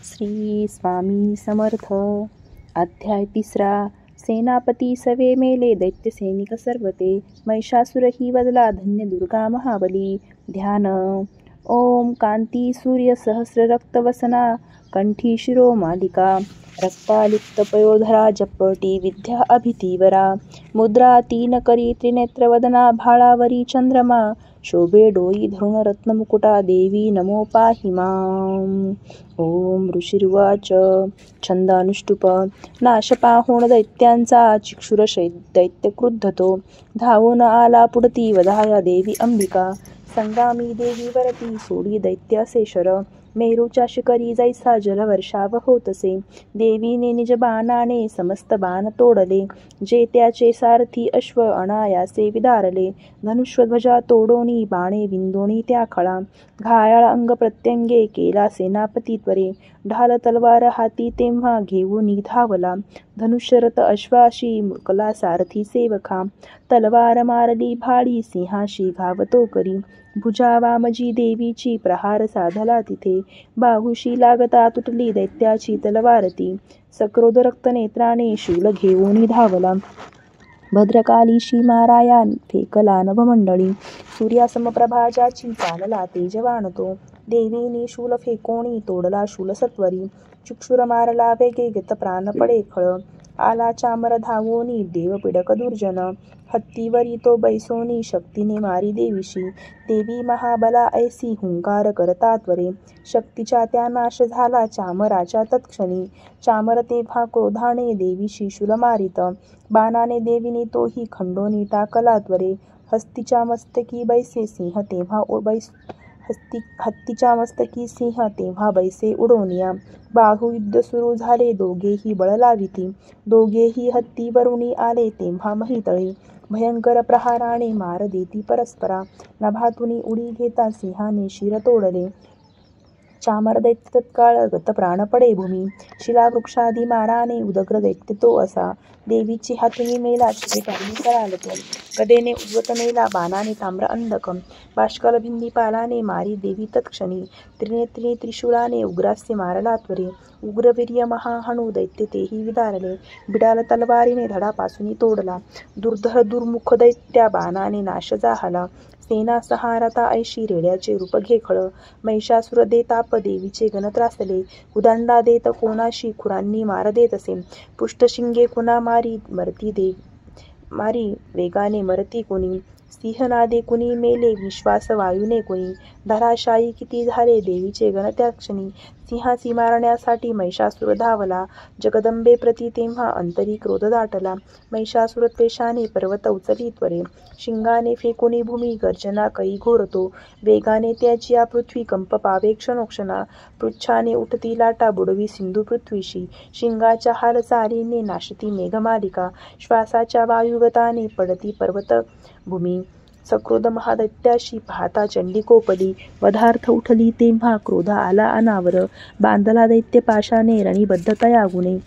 श्री स्वामी समर्थ. अध्याय 3. सेनापती सवे मेले दैत्य सैनिक सर्वते. महिषासुर ही वदला धन्य दुर्गा महाबली. ध्यान. ओम कांती सूर्य सहस्र रक्तवसना कंठी शिरो मालिका रक्तालिप्त पयोधरा जपटी विद्या अभितीवरा. मुद्रा तीन करी त्रिनेत्र वदना भाळावरी चंद्रमा. शोभे डोई धरुण रत्नमुकुटा देवी नमो पाहि मां. ओम ऋषिर्वाच. छंद अनुष्टुप. नाश पाहोण दैत्यांचा चिक्षुर दैत्य क्रुद्धतो. धावून आला पुढती वधाया देवी अंबिका. संगामी देवी वरती सोडी दैत्य असे शर. मेरूच्या शिखरी जैसा जलवर्षाव होतसे. देवीने निज बाणाने समस्त बाण तोडले. जे त्याचे सारथी अश्व अनायासे विदारले. धनुष्वध्वजा तोडोनी बाणे विंदोनी त्या खळा. घायाळ अंग प्रत्यंगे केला सेनापती त्वरे. ढाल तलवार हाती तेव्हा घेऊन धावला. धनुष्यरथ अश्वाशी मुकला सारथी सेवका. तलवार मारली भाळी सिंहाशी घावतो करी. भुजा वामजी देवीची प्रहार साधला तिथे. बाहुशी लागता तुटली दैत्याची तलवारती. सक्रोध रक्तनेत्राने शूल घेऊन धावला. भद्रकालीशी माराया फेकला नभमंडळी. सूर्यासमप्रभा ज्याची चालला तेजवान तो. देवीने शूल फेकोणी तोडला शूल सत्वरी. चुक्षुर मारला वेगे गत प्राण पडे खळ. आला चामर धावोनी देव पिडक दुर्जन. हत्तीवरी तो बैसोनी शक्तीने मारी देवीशी. देवी महाबला ऐसी हुंकार करता त्वरे. शक्तीच्या त्या नाश झाला चामराच्या तत्क्षणी. चामर तेव्हा क्रोधाने देवीशी शूल मारित. बाणाने देवीने तोही खंडोनी टाकला त्वरे. हत्तीच्या मस्तकी सिंह तेव्हा बैसे उडोनिया. बाहुयुद्ध सुरू झाले दोघेही बळ लाविती. दोघेही हत्तीवरुनी आले तेव्हा महितळे. भयंकर प्रहाराने मार देती परस्परा. नभातुनी उडी घेता सिंहाने शिर तोडले. चामर दैत्य तत्काळ गत प्राण पडे भूमी. शिलावृक्षादी माराने उदग्र दैत्य तो असा. देवीची हातुनी मेला शिरेकाली कराल तो. गदेने उद्वत नेला बाणाने ताम्र अंधक. बाष्कल भिंदी पालाने मारी देवी तत्क्षणी. त्रिनेत्री त्रिशूलाने उग्रास्य मारला त्वरे. उग्रवीर्य महाहणू दैत्य तेही विदारले. बिडाल तलवारीने धडापासून तोडला. दुर्धर दुर्मुख दैत्या बाणाने नाश जाहला. सेना सहारता ऐशी रेड्याचे रूप घेखळ. महिषासुर देताप देवीचे गण त्रासले. उदंडा देत कोणाशी खुरांनी मार देत असे. पुष्टशिंगे कुणा मारी वेगाने मरती कुणी. सिंहनादे कुणी मेले विश्वास वायूने कुणी. धराशायी किती झाले देवीचे गण त्या क्षणी. सिंहासी मारण्यासाठी महिषासुर धावला. जगदंबे प्रती तेव्हा अंतरी क्रोध दाटला. महिषासुर त्वेषाने पर्वत उचली त्वरे. शिंगाने फेकुनी भूमी गर्जना कई घोरतो. वेगाने त्याची या पृथ्वी कंप पावे क्षणोक्षणा. पृच्छाने उठती लाटा बुडवी सिंधू पृथ्वीशी. शिंगाच्या हालचालीने नाशती मेघमालिका. श्वासाच्या वायुगताने पडती पर्वत भूमी. सक्रोध महादैत्याशी पाहता चंडी कोपली. वधार्थ उठली तेव्हा क्रोध आला अनावर. बांधला दैत्य पाशाने रणीबद्ध तया गुणे.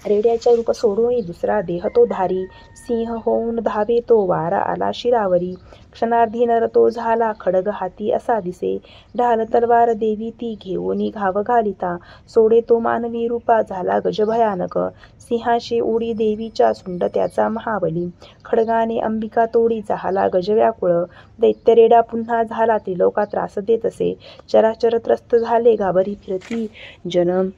रेड्याच्या रूप सोडून दुसरा देह तो धारी. सिंह होऊन धावे तो वारा आला शिरावरी. क्षणार्धी नर तो झाला खडग हाती असा दिसे. ढाल तलवार देवी ती घेऊन घाव घालिता. सोडे तो मानवी रूपा झाला गज भयानक. सिंहाशी उडी देवीच्या सुंड त्याचा महाबली. खडगाने अंबिका तोडी झाला गज व्याकुळ. दैत्य रेडा पुन्हा झाला त्रिलोका त्रास देत असे. चराचर त्रस्त झाले घाबरी फिरती जन.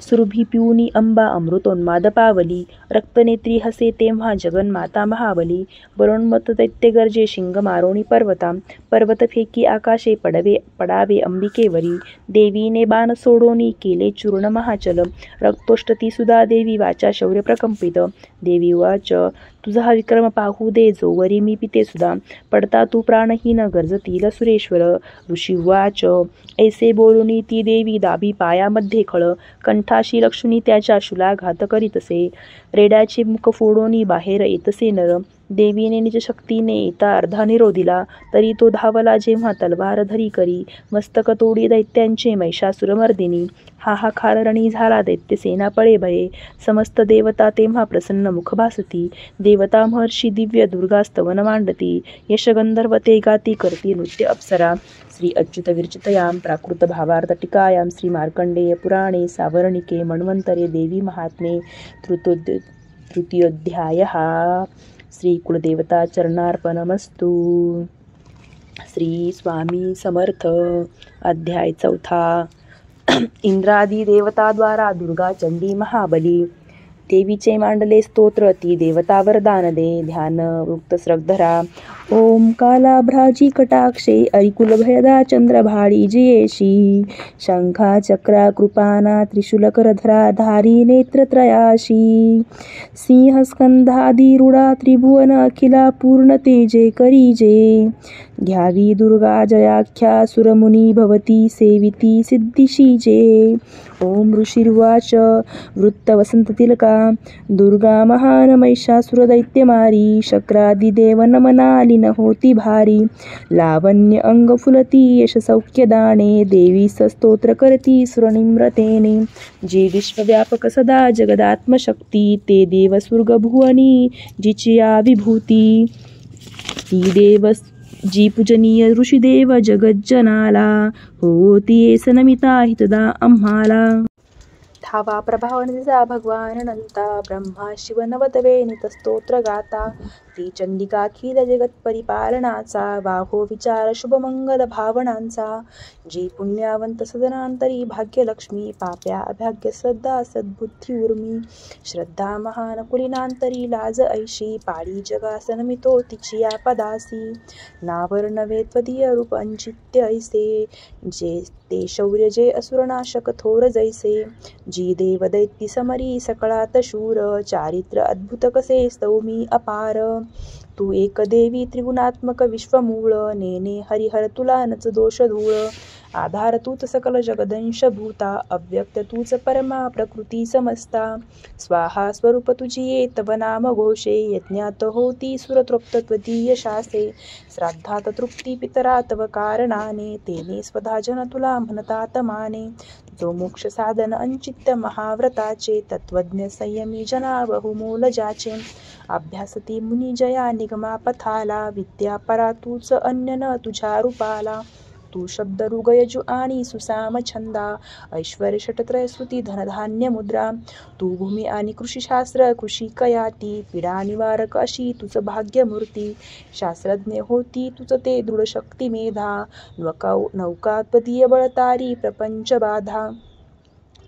सुरभी पिऊनी अंबा अमृतोन्माद पावली. रक्तनेत्री हसे तेव्हा जगन्माता महाबली. बरोन्मत दैत्य गर्जे शिंग मारोणी पर्वता. पर्वत फेकी आकाशे पडावे अंबिकेवरी. देवीने बाण सोडोनी केले चूर्ण महाचल. रक्तोष्टती सुधा देवी वाचा शौर्य प्रकंपित. देवी वाच. तुझा विक्रम पाहू दे जोवरी मी पिते सुधा. पडता तू प्राणहीन गरजतील सुरेश्वर. ऋषी वाच. ऐसे बोलूनी ती देवी दाबी पायामध्ये खळ. कंठाशी लक्ष्मी त्याच्या शूलाघात करीतसे. रेड्याचे मुख फोडोनी बाहेर येतसे नर. देवीने निज शक्तीने त्या अर्धा निरोध दिला. तरी तो धावला जेव्हा तलवार धरी करी, मस्तक तोडी दैत्यांचे महिषासुरमर्दिनी. हाहाकार रणी झाला दैत्य सेना पळे भये, समस्त देवता तेव्हा प्रसन्न मुख भासती. देवता महर्षी दिव्य दुर्गा स्तवन मांडती, यश गंधर्व ते गाती करती नृत्य अप्सरा. श्री अच्युत विरचितयां प्राकृत भावार्थ टीकायां श्री मार्कंडेय पुराणे सावर्णिके मन्वंतरे देवी महात्म्ये तृतीयोऽध्यायः. श्री कुलदेवता चरणार्पणमस्तु. श्री स्वामी समर्थ. अध्याय 4. इंद्रादी देवताद्वारा दुर्गा चंडी महाबली. देवीचे मांडले स्तोत्र, ती देवता वरदान दे. ध्यान वृत्त श्रद्धरा. ओम कालाभ्राजी कटाक्षे अरिकुलभयदा चंद्रभाळी जयेशी, शंखा चक्रा कृपाना त्रिशूलकरधरा धारी नेत्रत्रयाशी, सिंहस्कंधाधिरूढा त्रिभुवन अखिला पूर्ण तेजे करीजे. घ्यावी दुर्गा जयाख्या सुरमुनी भवती सेविती सिद्धिशीजे. ओम ऋषिर्वाच वृत्त वसंततिलका, दुर्गा महान महिषासुरदैत्यमारी, शक्रादिदेव नमनालिन होती भारी. लावण्य अंग फुलती यश सौख्यदाने, देवी स्तोत्र करती सुरनिम्रतेने. जे विश्वव्यापक सदा जगदात्मशक्ती, ते देव स्वर्ग भुवनी जिची या विभूती. ती देव जी पूजनीय ऋषिदेव जगज्जनाला, होती येस नमिता हितदा आम्हाला. धावा प्रभावनिजा भगवान अनंता, ब्रह्मा शिव नवदवे नितस्तोत्र गाता. ती चंडिका अखिल जगत परिपालनाचा, वाहो विचार शुभमंगल भावनांचा. जी पुण्यवंत सदनांतरी भाग्यलक्ष्मी, पाप्या अभाग्य श्रद्धा सद्बुद्धी उर्मी. श्रद्धा महान कुलीनांतरी लाज ऐशी, पाळी जगासनमितो तिची या पदासी. नावर नवे त्वदीय रूप अंचित्य ऐसे, जे ते शौर्य जे असुरनाशक थोर जैसे. जी देव दैत्य समरी सकळात शूर, चारित्र अद्भुत कसे स्तौमी अपार. तू एक देवी त्रिगुणात्मक विश्वमूळ, नेने हरिहर तुला नच दोष धूळ. आधार तूच सकल जगदंश भूता, अव्यक्त तूच परमा प्रकृती समस्ता. स्वाहा स्वरूप तुझी ये तव नाम घोषे, यज्ञात होती सुरतृप्त त्वदीय शासे. श्राद्धात तृप्ती पितरा तव कारणाने, तेने स्वधा जन तुला म्हणतात माने. जो मोक्ष साधन अंचित्य महाव्रताचे, तत्वज्ञ संयमी जना बहुमोल ज्याचे. अभ्यासती मुनी जया निगमा पथाला, विद्या परा तूच अन्य न तुझ्या रूपाला. तू शब्द ऋगयजु आणि सुसाम छंदा, ऐश्वर्य षटत्रय श्रुती धनधान्य मुद्रा. तू भूमी आणि कृषीशास्त्र कृषी कयाती, पीडा निवारक अशी तुझ भाग्यमूर्ती. शास्त्रज्ञ होती तुझ ते दृढ शक्ती मेधा, नौका त्वदीय बळतारी प्रपंच बाधा.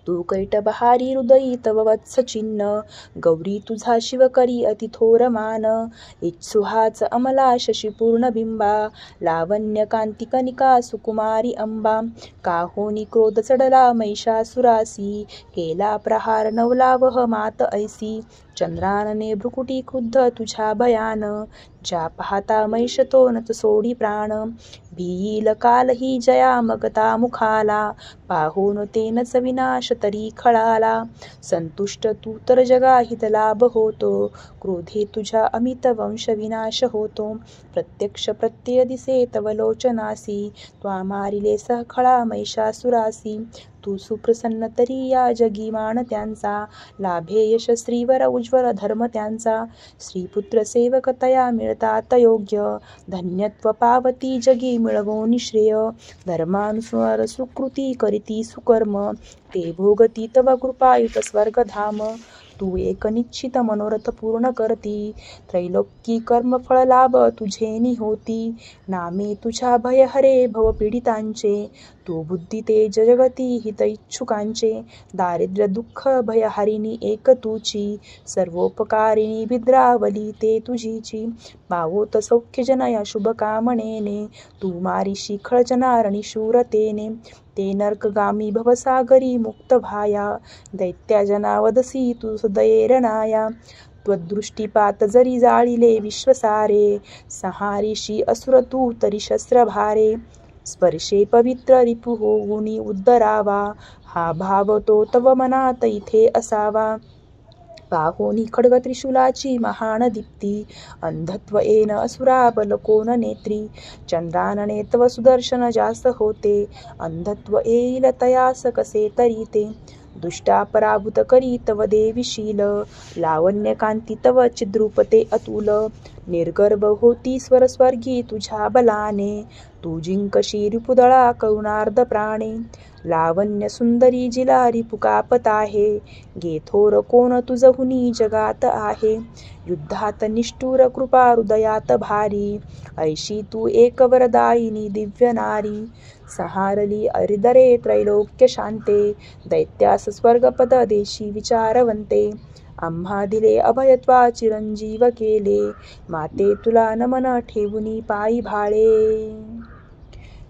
तू कैटबहारी हृदयी तव वत्स चिन्ह, गौरी तुझा शिव करी अति थोर मान. इत्सुहाच अमला शशीपूर्ण बिंबा, लावण्य कांती कनिका सुकुमारी अंबा. काहोनी क्रोध चढला महिषासुरासी, केला प्रहार नवलावह मात ऐसी. चंद्रानने भ्रुकुटी क्रुद्ध तुझ्या भयान, ज्या पाहता महिष तो नच सोडी प्राण. भियील कालही जया मगता मुखाला, पाहून तेनच विनाश तरी खळाला. संतुष्ट तू तर जगा हित लाभ होतो, क्रोधे तुझ्या अमित वंश विनाश होतो. प्रत्यक्ष प्रत्यय दिसे तव लोचनासी, त्वा मारिले सहखळा महिषासुरासी. तू सुप्रसन्न तरी या जगी मान त्यांचा, लाभे यश श्रीवर उज्ज्वल धर्म त्यांचा. श्रीपुत्र सेवक तया मिळतात योग्य, धन्यत्व पावती जगी मिळवोन श्रेय. धर्मानुसार सुकृती करीती सुकर्म, ते भोगती तव कृपायुत स्वर्गधाम. तू एक निश्चित मनोरथ पूर्ण करती, त्रैलोक्यी कर्मफळ लाभ तुझेनी होती. नामे तुझ्या भय हरे भव पीडितांचे, तू बुद्धी तेज जगती हित इच्छुकांचे. दारिद्र्य दुःख भय हरिणी एक तुची, सर्वोपकारिणी भिद्रावली ते तुझीची. पावोत सौख्य जन या शुभ कामनेने, तू मारिशी खळजनारणी शूरतेने. ते नरकगामी भवसागरी मुक्त भाया, दैत्या जनावदसी तू सदयेरनाया. त्वदृष्टीपात जरी जाळिले विश्वसारे, संहारिषी असुर तू तरी शस्त्रभारे. स्पर्शे पवित्र रिपु होऊनी उद्धरावा, हा भाव तो तव मनात इथे असावा. पाहोनी खड्ग त्रिशूलाची महान दीप्ती, अंधत्व येन असुरा बलकोन नेत्री, चंद्रानने तव सुदर्शन जास्त होते, अंधत्व येईल तयास कसे तरी ते, दुष्टा पराभूत करी तव देवीशील, लावण्य कांती तव चिद्रूपते अतुल, निर्गर्भ होती स्वरस्वर्गी तुझ्या बलाने, तू जिंकशी रिपुदळा करुणार्ध प्राणे, लावण्य सुंदरी जिला रिपुकापत आहे, गेथोर कोण तुझहुनी जगात आहे, युद्धात निष्ठुर कृपा हृदयात भारी, ऐशी तू एक वरदायिनी दिव्य नारी, सहारली हरिदरे त्रैलोक्य शांते, दैत्यास स्वर्गपद देशी विचारवंते, आम्हा दिले अभयत्वा चिरंजीव केले, माते तुला नमन ठेवुनी पायी भाळे,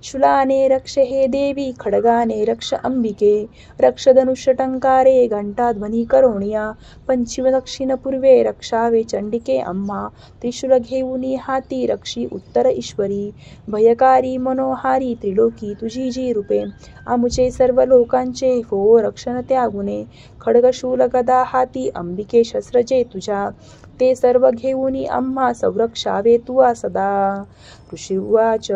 शूलाने रक्ष हे देवी खड्गाने रक्ष अंबिके, रक्ष धनुष्य टंकारे घंटाध्वनी करोनिया, पंचिम दक्षिण पूर्वे रक्षावे चंडिके आम्हा, त्रिशूल घेऊनी हाती रक्षी उत्तर ईश्वरी, भयकारी मनोहारी त्रिलोकी तुझी जी रूपे, आमुचे सर्व लोकांचे हो रक्षण त्यागुणे, खड्गशूल गदा हाती अंबिके शस्त्र जे तुझ्या, ते सर्व घेऊनी आम्हा संरक्षावे तुआ सदा. ऋषी उवाच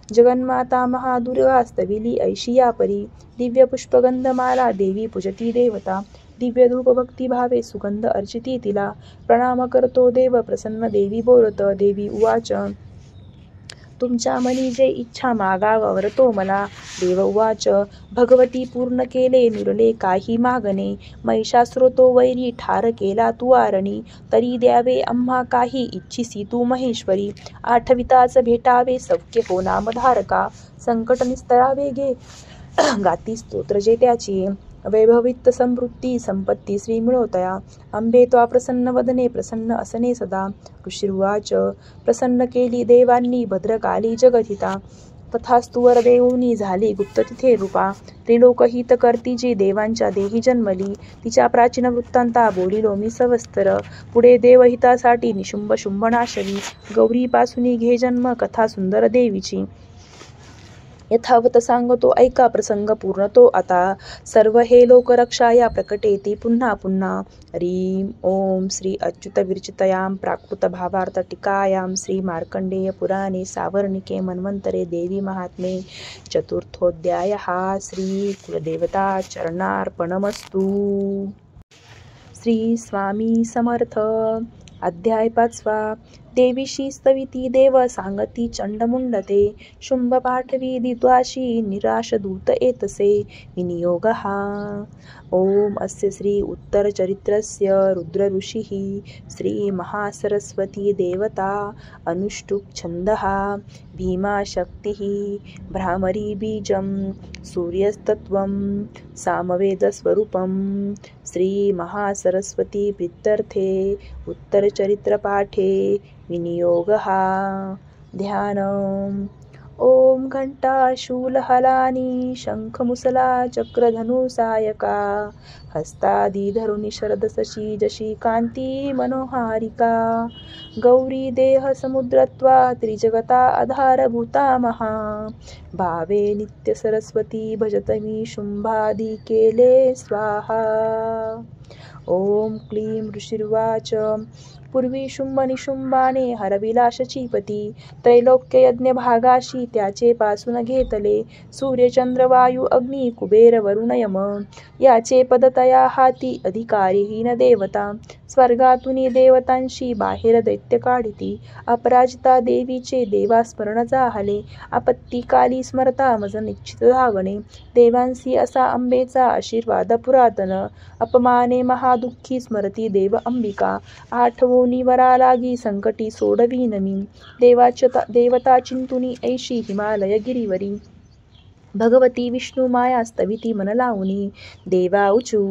जगन्माता महादुर्गा स्तविली ऐशिया परी, दिव्य पुष्पगंधमाला देवी पूजती देवता, दिव्य धूप भक्तिभावे सुगंध अर्चिती तिला, प्रणाम करतो देव प्रसन्न देवी बोलत, देवी उवाच तुमच्या मनी जे इच्छा मागाव वरतो मला, देव उवाच भगवती पूर्ण केले नुरले काही मागणे, महिषासुर तो वैरी ठार केला तू आरणी, तरी द्यावे आम्हा काही इच्छिसी तू महेश्वरी, आठविताच भेटावे सौख्य हो नामधारका, संकट निस्तरावे गे गाती स्तोत्र जे त्याची, वैभवित समृद्धी संपत्ती श्री मिळवतया, अंबे त्वा प्रसन्न वदने प्रसन्न असने सदा. ऋषिर्वाच प्रसन्न केली देवांनी भद्रकाली जगहिता, तथास्तु वर देऊनी झाली गुप्त तिथे रूपा, त्रिलोकहित करती जी देवांच्या देही जन्मली, तिच्या प्राचीन वृत्तांता बोलिलो मी सवस्तर, पुढे देवहितासाठी निशुंभ शुंभनाशवी, गौरीपासूनी घे जन्म कथा सुंदर देवीची, यथावत सांगतो ऐका प्रसंग पूर्ण तो आता, सर्व हे लोक रक्षाया प्रकटेती पुन्हा पुन्हा. ह्रीं ओम श्री अच्युत विरचितयां प्राकृत भावार्थ टीकायां श्री मार्कंडेय पुराणे सावर्णिके मन्वंतरे देवी महात्म्ये चतुर्थोऽध्यायः. श्री कुलदेवता चरणार्पणमस्तु. श्री स्वामी समर्थ. अध्याय 5. देवीशी स्तविती देव सांगती चंडमुंडते, शुंभ पाठवी दिद्वाशी निराश दूत एतसे विनियोगः. ओम अस्य श्री उत्तर चरित्रस्य रुद्र ऋषिः श्री महासरस्वती देवता अनुष्टुप् छन्दः भीमा शक्तिः भ्रामरी बीजं सूर्यस्तत्वं सामवेदस्वरूपं श्री महासरस्वती प्रीत्यर्थे उत्तर चरित्रपाठे विनियोगः. ध्यानम्. ओम घंटा शूलहलानी शंखमुसला चक्रधनुसायका, हस्तादी धरुणी शरद शशी जशी कांती मनोहारिका, गौरी देह समुद्रत्वा त्रिजगता आधारभूता महा, भावे नित्य सरस्वती भजतमी शुंभादी केले स्वाहा. ओम क्लीं ऋषिर्वाच पूर्वी शुंभ निशुंभाने हरविला शचीपती, त्रैलोक्य यज्ञ भागाशी त्याचे पासून घेतले, सूर्यचंद्र वायू अग्नी कुबेर वरुण यम, याचे पदतया हाती अधिकारीहीन देवता, स्वर्गातुनी देवतांशी बाहेर दैत्य काढिती, अपराजिता देवीचे देवा स्मरण जाहले, आपत्तिकाली स्मरता मज निश्चित धावणे, देवांसी असा अंबेचा आशीर्वाद पुरातन, अपमाने महादुःखी स्मरती देव अंबिका, आठवोनी वरा लागी संकटी सोडवीन मी, देवता चिंतुनी ऐशी हिमालय गिरीवरी, भगवती विष्णू माया स्तविती मन लावुनी, देवाऊचू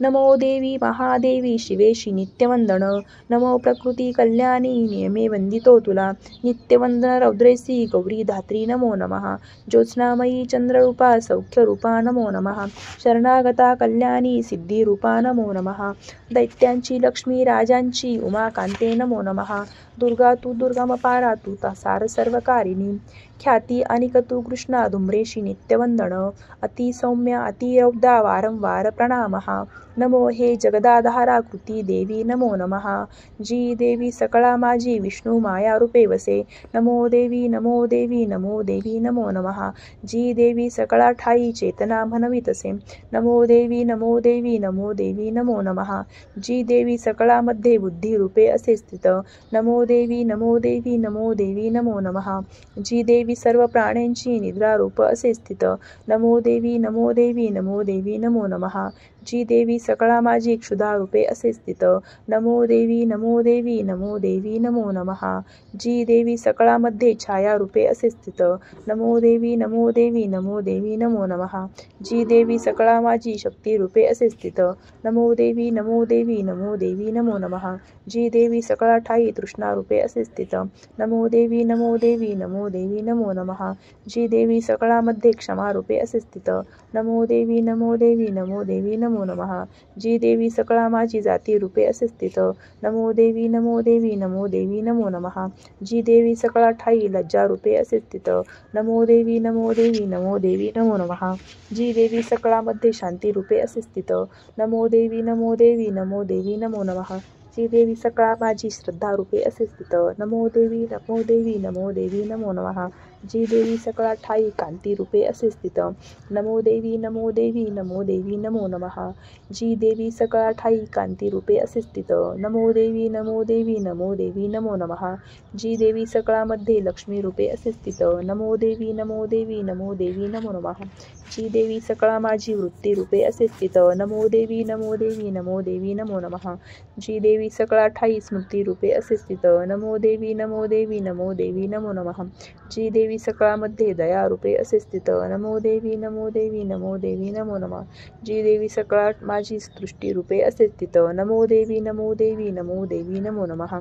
नमो देवी महादेवी शिवेशी नित्यवंदन, नमो प्रकृती कल्याणी नियमे वंदितो तुला, नित्यवंदन रौद्रेसी गौरी धात्री नमो नमः, ज्योत्स्नामयी चंद्ररूपा सौख्यरूपा नमो नमः, शरणागता कल्याणी सिद्धिरूपा नमो नमः, दैत्यांची लक्ष्मी राजांची उमाकांते नमो नमः, दुर्गा तू दुर्गम पारा तू सार सर्वकारिणी, ख्याती अनिक तू कृष्णा धुम्रेशी नित्यवंदन, अति सौम्य अति रौद्रा वारंवार प्रणामः, नमो हे जगदाधारा कृती देवी नमो नमः. जी देवी सकळा माझी विष्णू माया रूपे वसे. नमो देवी नमो देवी नमो देवी नमो नमः. जी देवी सकळा ठाई चेतना म्हणवितसे. नमो देवी नमो देवी नमो देवी नमो नमः. जी देवी सकळामध्ये बुद्धी रूपे असे स्थित. नमो देवी नमो देवी नमो देवी नमो नमः. जी देवी सर्व प्राण्यांची निद्रा रूप असे स्थित. नमो देवी नमो देवी नमो देवी नमो नमः. जी देवी सकळा माझी क्षुधा रूपे असे स्थित. नमो देवी नमो देवी नमो देवी नमो नमः. जी देवी सकळामध्ये छाया रूपे असे स्थित. नमो देवी नमो देवी नमो देवी नमो नमः. जी देवी सकळा माझी शक्ती रूपे असे स्थित. नमो देवी नमो देवी नमो देवी नमो नमः. जी देवी सकळा ठाई तृष्णा रूपे असे स्थित. नमो देवी नमो देवी नमो देवी नमो नमः. जी देवी सकळामध्ये क्षमा रूपे असे स्थित. नमो देवी नमो देवी नमो देवी नमो नमः. जी देवी सकळा माझी जाती रूपे असे स्थित. नमो देवी नमो देवी नमो देवी नमो नमः. जी देवी सकळा ठाई लज्जा रूपे असे स्थित. नमो देवी नमो देवी नमो देवी नमो नमः. जी देवी सकळामध्ये शांती रूपे असे स्थित. नमो देवी नमो देवी नमो देवी नमो नमः. जी देवी सकळा माझी श्रद्धा रूपे असे स्थित. नमो देवी नमो देवी नमो देवी नमो नमः. जी देवी सकळा ठाई कांती रूपे असे स्थित. नमो देवी नमो देवी नमो देवी नमो नमः. जी देवी सकळा ठाई कांती रूपे असे स्थित. नमो देवी नमो देवी नमो देवी नमो नमः. जी देवी सकळामध्ये लक्ष्मी रूपे असे स्थित. नमो देवी नमो देवी नमो देवी नमो नमः. जी देवी सकळा माझी वृत्ती रूपे असे स्थित. नमो देवी नमो देवी नमो देवी नमो नमः. जी देवी सकळा ठाई स्मृती रूपे असे स्थित. नमो देवी नमो देवी नमो देवी नमो नमः. जी देवी सकळामध्ये दया रूपे असे स्थित. नमो देवी नमो देवी नमो देवी नमो नमः. जी देवी सकळा माझी सृष्टी रूपे असे स्थित. नमो देवी नमो देवी नमो देवी नमो नमः.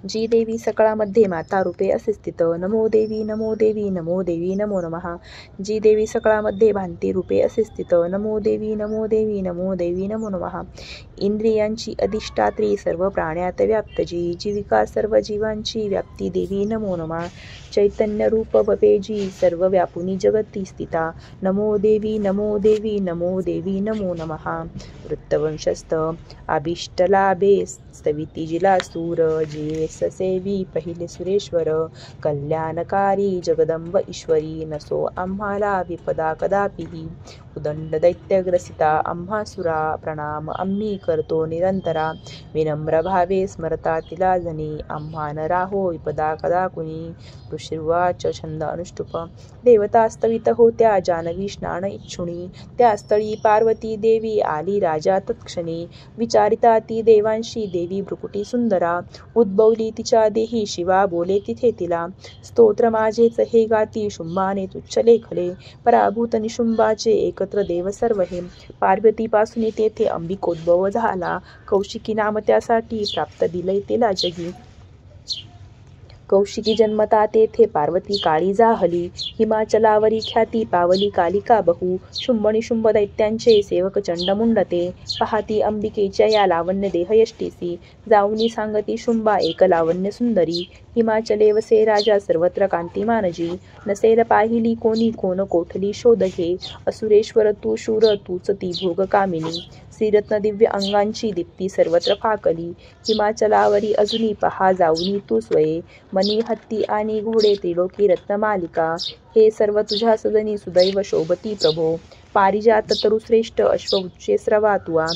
जी देवी सकळामध्ये माता रूपे असे स्थित. नमो देवी नमो देवी नमो देवी नमो नमः. जी देवी सकळामध्ये भांती रूपे असे स्थित. नमो देवी नमो देवी नमो देवी नमो नमः. इंद्रियांची अधिष्ठात्री सर्व प्राण्यात व्याप्त जी जीविका सर्व जीवांची व्याप्ती देवी नमो नमः. चैतन्य रूप भवेजी सर्व व्यापुनी जगती स्थिता. नमो देवी नमो देवी नमो देवी नमो नमः. वृत्तवंशस्थ अभिष्टलाभे स्तविती जिला सूर जे ससेवी पहिले सुरेश्वर. कल्याणकारी जगदंब ईश्वरी नसो आम्हाला विपदा कदापिही. उदंड दैत्यग्रसिता आम्हासुरा प्रणाम आम्ही करतो निरंतरा. विनम्र भावे स्मरता तिला जनी आम्हा न राहो विपदा कदा कुणी. ऋषिर्वाच छंद अनुष्टुप. देवता स्तवित होत्या जानवी स्नान इच्छुणी. त्या स्थळी पार्वती देवी आली राजा तत्क्षणी. विचारिता ती देवांशी देवी भ्रुकुटी सुंदरा. उद्भवली तिच्या देही शिवा बोले तिथे तिला. स्तोत्र माझेच हे गाती शुंभाने तुच्छ लेखले. पराभूत निशुंभाचे एकत्र देव सर्व हे. पार्वतीपासून तेथे अंबिकोद्भव झाला. कौशिकी नाम त्यासाठी प्राप्त दिलय तिला जगी. कौशिकी जन्मता तेथे पार्वती काळी जाहली. हिमाचलावरी ख्याती पावली कालिका बहु. शुंभ निशुंभ दैत्यांचे सेवक चंडमुंड ते. पाहती अंबिकेच्या या लावण्य देहयष्टीसी. जाऊनी सांगती शुंभा एक लावण्य सुंदरी. हिमाचले वसे राजा सर्वत्र कांतिमानजी. नसेल पाहिली कोणी कोण कोठली शोध घे. असुरेश्वर तू शूर तूच ती भोग कामिनी. श्रीरत्न दिव्य अंगांची दीप्ती सर्वत्र फाकली. हिमाचलावरी अजुनी पहा जाऊनी तू स्वये. मनी हत्ती आणि घोडे त्रिलोकी रत्नमालिका. हे सर्व तुझ्या सदनी सुदैव शोभती प्रभो. पारिजात तरुश्रेष्ठ अश्वउच्चे स्रवा तुआ.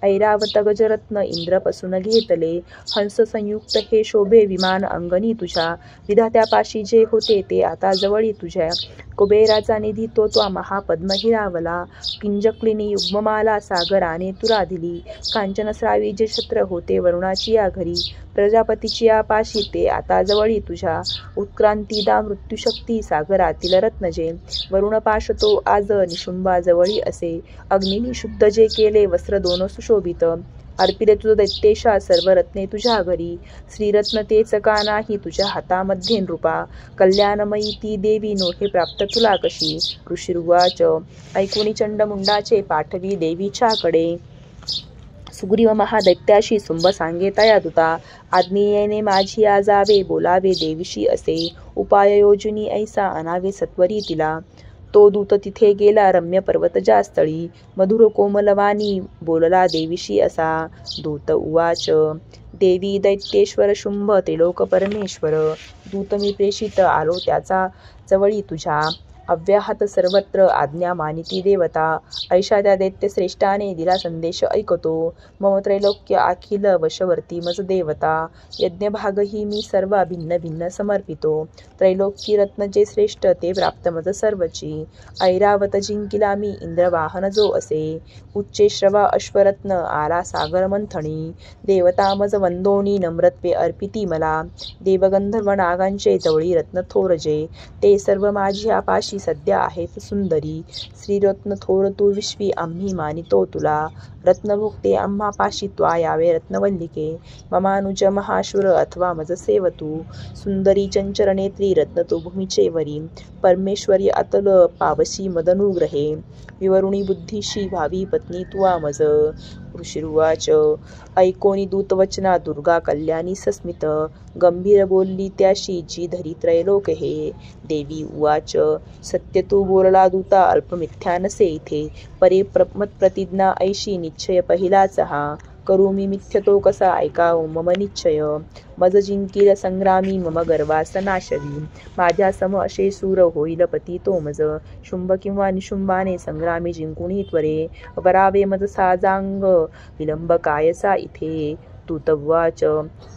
ऐरावत गजरत्न इंद्रपासून घेतले. हंस संयुक्त हे शोभे विमान अंगणी तुझ्या. विधात्यापाशी जे होते ते आता जवळी तुझ्या. कुबेराचा निधी तो महापद्म हिरावला. किंजक्लिनी युग्ममाला सागराने तुला दिली. कांचनस्रावी जे छत्र होते वरुणाची या घरी. प्रजापतीची या पाशी ते आता जवळी तुझ्या. उत्क्रांतीदा मृत्यूशक्ती सागरातील रत्नजे. वरुण पाश तो आज निशुंभा जवळी असे. अग्निनी शुद्ध जे केले वस्त्र दोन सुशोभित. अर्पिले तुझ दैत्येशा सर्व रत्ने तुझ्या घरी. श्रीरत्न तेच का नाही तुझ्या हातामध्ये नृपा. कल्याणमयी ती देवी नोहे प्राप्त तुला कशी. ऋषिर्वाच ऐकुनी चंडमुंडाचे पाठवी देवीच्याकडे. सुग्रीव महादैत्याशी शुंभ सांगे तया दूता. आज्ञेने माझी आजावे बोलावे देवीशी असे. उपाय योजनी ऐसा अनावे सत्वरी तिला. तो दूत तिथे गेला रम्य पर्वत जास्तळी, मधुर कोमलवाणी बोलला देवीशी असा. दूत उवाच, देवी दैत्येश्वर शुंभ त्रिलोक परमेश्वर, दूत मी प्रेषित आलो त्याचा जवळी तुझ्या. अव्याहत सर्वत्र आज्ञा मानिती देवता, ऐशा त्या दैत्यश्रेष्ठाने दिला संदेश ऐकतो. मम त्रैलोक्य अखिल वशवर्ती मज देवता, यज्ञभागही मी सर्व भिन्न भिन्न समर्पितो. त्रैलोकी रत्न जे श्रेष्ठ ते प्राप्त मज सर्वची, ऐरावत जिंकिला मी इंद्रवाहन जो असे. उच्चे श्रवा अश्वरत्न आला सागर मंथणी, देवता मज वंदोनी नम्रत्वे अर्पिती मला. देवगंधर्व नागांचे जवळी रत्न थोर जे, ते सर्व माझी आपाशी सध्या आहेत सुंदरी. श्रीरत्न थोर तू विश्वी आम्ही मानितो तुला, रत्नभुक्ते आम्हा पाशी त्वा यावे रत्नवल्लिके. ममानुज महाशूर अथवा मज सेवतू, सुंदरी चंचल नेत्री रत्न तू भूमीचे वरी. परमेश्वरी अतल पावशी मदनुग्रहे, विवरुणी बुद्धीशी भावी पत्नी तुवा मज. ऋषिरुवाच, ऐकोनी दूतवचना दुर्गा कल्याणी सस्मित, गंभीर बोलली त्याशी जी धरी त्रैलोक हे. देवी उवाच, सत्य तू बोलला दूता अल्प मिथ्या नसे इथे. परे प्रतिज्ञा ऐशी निश्चय पहिलाच हा, करू मी मिथ्य तो कसा ऐकाव मम निश्चय. मज जिंकील संग्रामी मम गर्वास नाशवी, माझ्या सम असे शूर होईल पती तो मज. शुंभ किंवा निशुंभाने संग्रामी जिंकुणी त्वरे, वरावे मज साजांग विलंब कायसा इथे. दूतवाच,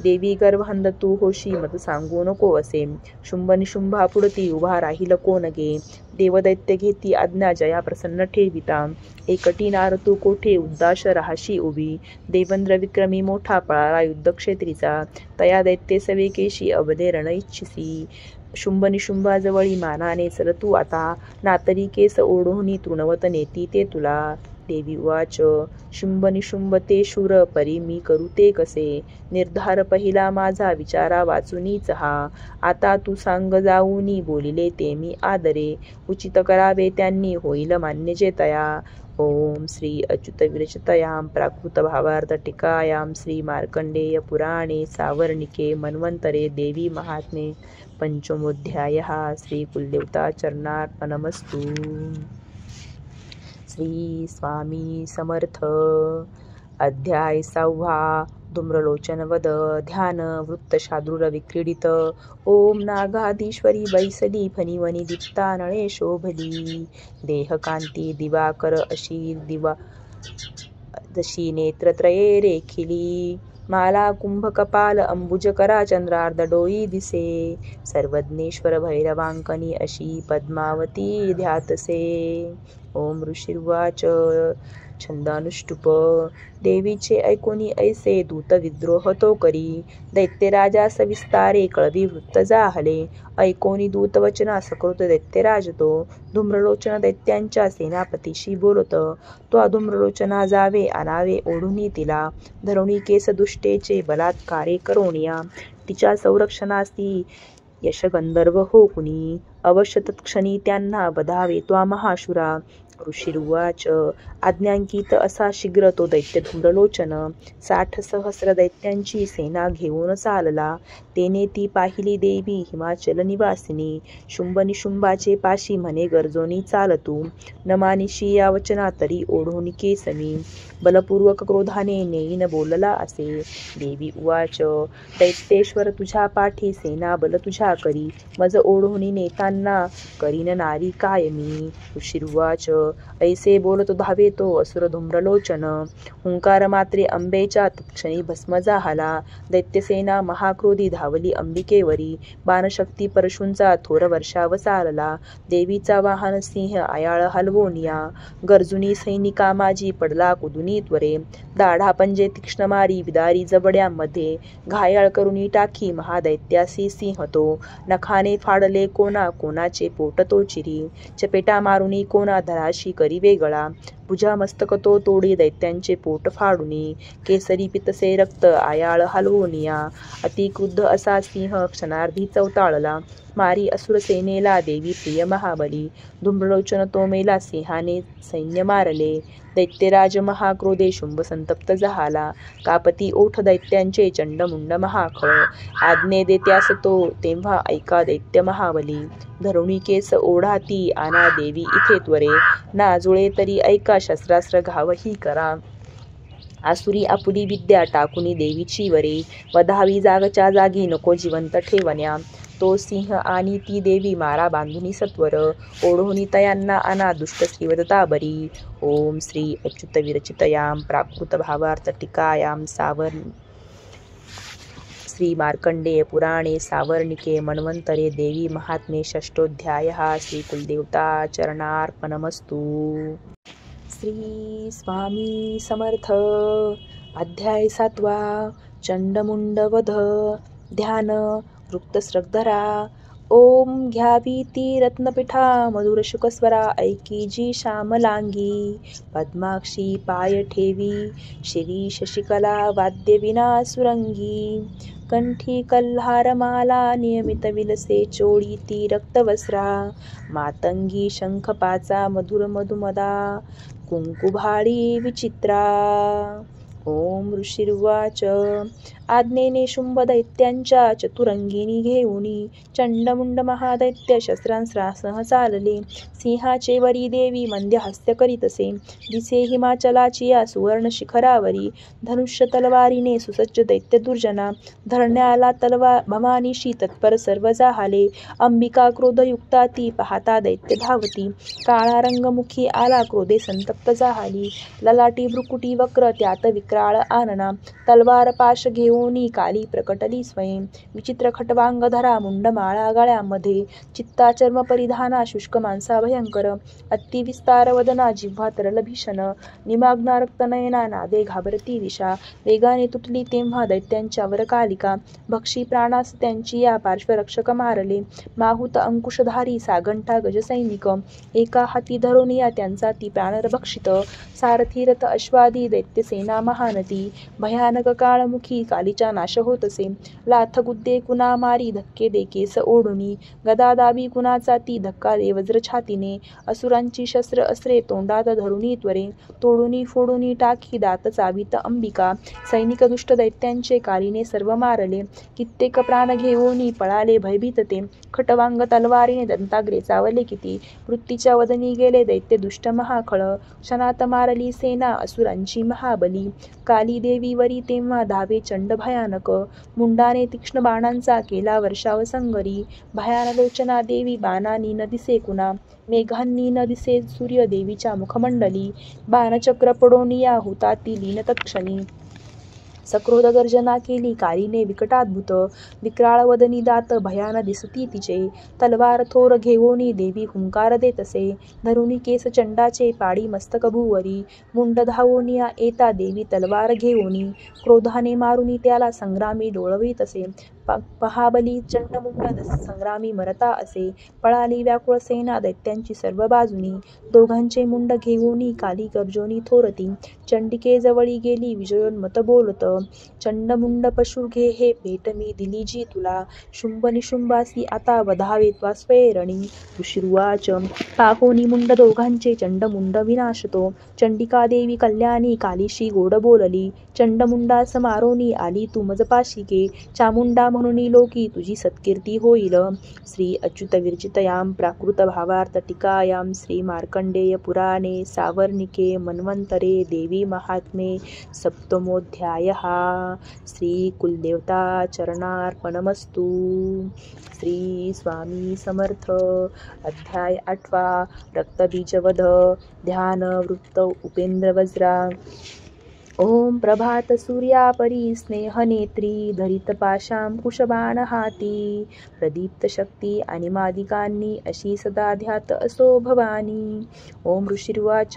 देवी गर्वहंद तू होशी मत सांगू नको असे. शुंभ निशुंभा पुढती उभा राहील कोण गे, देवदैत्य घेती आज्ञा जया प्रसन्न ठेविता. एकटी नार तू कोठे उद्दाश राहाशी उभी, देवेंद्र विक्रमी मोठा पळाला युद्धक्षेत्रीचा. तया दैत्य सवेकेशी अवधे रण इच्छिसी, शुंभ निशुंभाजवळी मानाने चल तू आता. नातरी केस ओढोनी तृणवत नेती ते तुला. देवी उवाच, शुंभ निशुंभ ते शूर परी मी करू ते कसे. निर्धार पहिला माझा विचारा वाचूनीच हा, आता तू सांग जाऊनी बोलिले ते मी आदरे. उचित करावे त्यांनी होईल मान्य जे तया. ओम श्री अच्युत विरचितयां प्राकृत भावार्थ टीकायां श्री मार्कंडेय पुराणे सावर्णिके मन्वंतरे देवी महात्म्ये पंचमोऽध्यायः. श्री कुलदेवता चरणार्पणमस्तु. श्री स्वामी समर्थ. अध्याय 6. धूम्रलोचन वद. ध्यान वृत्तशाद्रुर विक्रीडित. ओम नागाधीश्वरी बैसली फणिवनी दीप्ता नळे शोभली. देहकांती दिवाकर अशी जशी नेत्रत्रये रेखिली. माला कुंभ कपाल अंबुजकरा चंद्रार्ध डोई दिसे. सर्वज्ञेश्वर भैरवांकनी अशी पद्मावती ध्यातसे. ओम ऋषिर्वाच. छंदानुष्टुप. देवीचे ऐकोनी ऐसे दूत विद्रोह तो करी. दैत्यराजास विस्तारे कळवी वृत्त जाहले. ऐकोनी दूतवचना सकृत दैत्यराज तो. धूम्रलोचन दैत्यांच्या सेनापतीशी बोलत. तो धूम्रलोचना जावे आणावे ओढुनी तिला. धरुणी केस दुष्टेचे बलात्कारे करोनिया. तिच्या संरक्षणासी यशगंधर्व हो कुणी. अवश्य तत्क्षणी त्यांना बधावे त्वा महाशुरा. ऋषिरुवाच. आज्ञांकित असा शीघ्र तो दैत्य धूम्रलोचन. 60 सहस्र दैत्यांची सेना घेऊन चालला. तेने ती पाहिली देवी हिमाचल निवासिनी. शुंभ निशुंभाचे पाशी म्हणे गर्जोनी चालतू. नमानिशी या वचना तरी ओढोनी केसमी. बलपूर्वक क्रोधाने नेईन बोलला असे. देवी उवाच. दैत्येश्वर तुझ्या पाठी सेना बल तुझ्या करी. मज ओढोनी नेतांना करीन नारी कायमी. ऋषिरुवाच. ऐसे बोलतो धावे तो असुर धूम्रलोचन. हुंकार मात्रे अंबेच्या तत्क्षणी भस्म झाला. दैत्यसेना महाक्रोधी धावली अंबिकेवरी. बाणशक्ती परशूंचा थोर वर्षाव चालला. देवीचा वाहन सिंह आयाळ हलवोनिया. गर्जुनी सैनिका माझी पडला कुदुनी त्वरे. दाढा पंजे तीक्ष्ण मारी विदारी जबड्यामध्ये. घायाळ करुनी टाकी महादैत्यासी सिंह तो. नखाने फाडले कोणा कोणाचे पोट तो चिरी. चपेटा मारुनी कोणा धराशी करी वेगळा. भुजा मस्तक तो तोडी दैत्यांचे पोट फाडुनी, केसरी पितसे रक्त आयाळ हलवोनिया. अति क्रुद्ध असा सिंह क्षणार्धी चवताळला, मारी असुर सेनेला देवी प्रिय महाबली. धूम्रलोचन तो मेला सिंहाने सैन्य मारले, दैत्यराज महाक्रोधे शुंभ संतप्त झाला. कापती ओठ दैत्यांचे चंडमुंड महाखळ, आज्ञे देत्यास तो तेव्हा ऐका दैत्य महाबली. धरुणी केस ओढा ती आणा देवी इथे त्वरे, ना जुळे तरी ऐका शस्त्रास्त्र घावही करा. आसुरी आपुली विद्या टाकुनी देवीची वरे, वधावी जागच्या जागी नको जिवंत ठेवण्या. तो सिंह आणि ती देवी मारा बांधुनी सत्वर, ओढोनी तयांना आणा दुष्ट श्रीवदता बरी. ओम श्री अच्युत विरचितयां प्राकृत भावार्थ टीकायां श्री मार्कंडेय पुराणे सावर्णिके मन्वंतरे देवी महात्म्ये षष्ठोऽध्यायः. श्री कुलदेवता चरणार्पणमस्तु. श्री स्वामी समर्थ. अध्याय 7. चंडमुंडवध. ध्यान. वृत्तस्रग्धरा. ओम घ्यावी ती रत्नपीठा मधुर शुकस्वरा, ऐकी जी श्यामलांगी. पद्माक्षी पाय ठेवी शिरी शशिकला, वाद्य विना सुरंगी. कंठी कल्हारमाला नियमित विलसे, चोळी ती रक्तवस्त्रा. मातंगी शंखपाचा मधुर मधुमदा, कुंकुभाळी विचित्रा. ओम ऋषिर्वाच. आज्ञेने शुंभ दैत्यांच्या चतुरंगिनी घेऊनी, चंडमुंड महादैत्य शस्त्रास्त्रासह चालले. सिंहाचे वरी देवी मंद्य हास्य करीतसे, दिसे हिमाचलाची या सुवर्ण शिखरावरी. धनुष्य तलवारीने सुसज्ज दैत्य दुर्जना, धरण्याला तलवार भवानीशी तत्पर सर्व जाहाले. अंबिका क्रोधयुक्ता ती पाहता दैत्य धावती, काळा रंगमुखी आला क्रोधे संतप्त जाहाली. ललाटी भ्रुकुटी वक्र त्यात विक्राळ आनना, तलवार पाश घेऊनी काली प्रकटली स्वयं. विचित्र खटवांग धरा मुंडमाळा गळ्यामध्ये, चित्ता चर्म परिधाना शुष्क मांसा भयंकर. अति विस्तार वदना जिव्हा तरल भीषण, निमाग्ना रक्तनयना नादे घाबरती दिशा. वेगाने तुटली तेव्हा दैत्यांच्यावर कालिका, भक्षी प्राणास त्यांची या पार्श्वरक्षक मारले. माहुत अंकुशधारी सागंठा गजसैनिक, एका हाती धरून या त्यांचा ती प्राणर भक्षित. सारथी रथ अश्वादी दैत्यसेना महानती, भयानक काळमुखी कालीचा नाश होतसे. लाथ गुद्दे कुणा मारी धक्के दे केस ओढुनी, गदा दाबी कुणाचा ती धक्का दे वज्र छातीने. असुरांची शस्त्र अस्त्रे तोंडात धरुनी त्वरे, तोडुनी फोडुनी टाकी दात चावीत अंबिका. सैनिक दुष्ट दैत्यांचे कालीने सर्व मारले, कित्येक प्राण घेऊनी पळाले भयभीत ते. खटवांग तलवारीने दंताग्रे चावले किती, वृत्तीच्या वदनी गेले दैत्य दुष्ट महाखळ. क्षणात मारली सेना असुरांची महाबली, काली देवी वरी तेव्हा धावे चंड भयानक. मुंडाने तीक्ष्ण बाणांचा केला वर्षाव संगरी, भयानलोचना देवी बाणांनी न दिसे कुणा. मेघांनी न दिसे सूर्य देवीच्या मुखमंडली, बाणचक्र पडोनिया हुताती लीन तत्क्षणी. सक्रोध गर्जना केली कालीने विकटाद्भुत, विक्राळ वदनी दात भयान दिसती तिचे. तलवार थोर घेऊनी देवी हुंकार देतसे, धरुनी केस चंडाचे पाडी मस्तक भुवरी. मुंड धावोनिया येता देवी तलवार घेऊनी, क्रोधाने मारुनी त्याला संग्रामी डोळवितसे. महाबली चंडमुंड संग्रामी मरता असे, पळाली व्याकुळ सेना दैत्यांची सर्व बाजूनी. दोघांचे मुंड घेऊनी काली गर्जोनी थोरती, चंडिके जवळी गेली विजयोन्मत बोलत. चंडमुंड पशु घे हे भेट मी दिली जी तुला, शुंभ निशुंभासी आता वधावे त्वा स्वैरणी. ऋषिर्वाच. पाहोनी मुंड दोघांचे चंडमुंड विनाशतो, चंडिका देवी कल्याणी कालीशी गोड बोलली. चंडमुंडास मारोनी आली तू मज पाशिके, चामुंडा म्हणून लोकी तुझी सत्कीर्ती होईल. श्री अच्युत विरचितयां प्राकृत भावार्थ टीकायां श्री मार्कंडेय पुराणे सावर्णिके मन्वंतरे देवी महात्म्ये सप्तमोऽध्यायः. श्री कुलदेवता चरणार्पणमस्तु. श्री स्वामी समर्थ. अध्याय 8. रक्तबीजवध. ध्यान. वृत्त उपेंद्रवज्रा. ओम प्रभात सूर्यापरी स्नेहनेत्री धरित पाशां कुशबाण हाती प्रदीप्त शक्ती आणि मादिकांनी अशी सदा ध्यात असो भवानी. ओम ऋषिर्वाच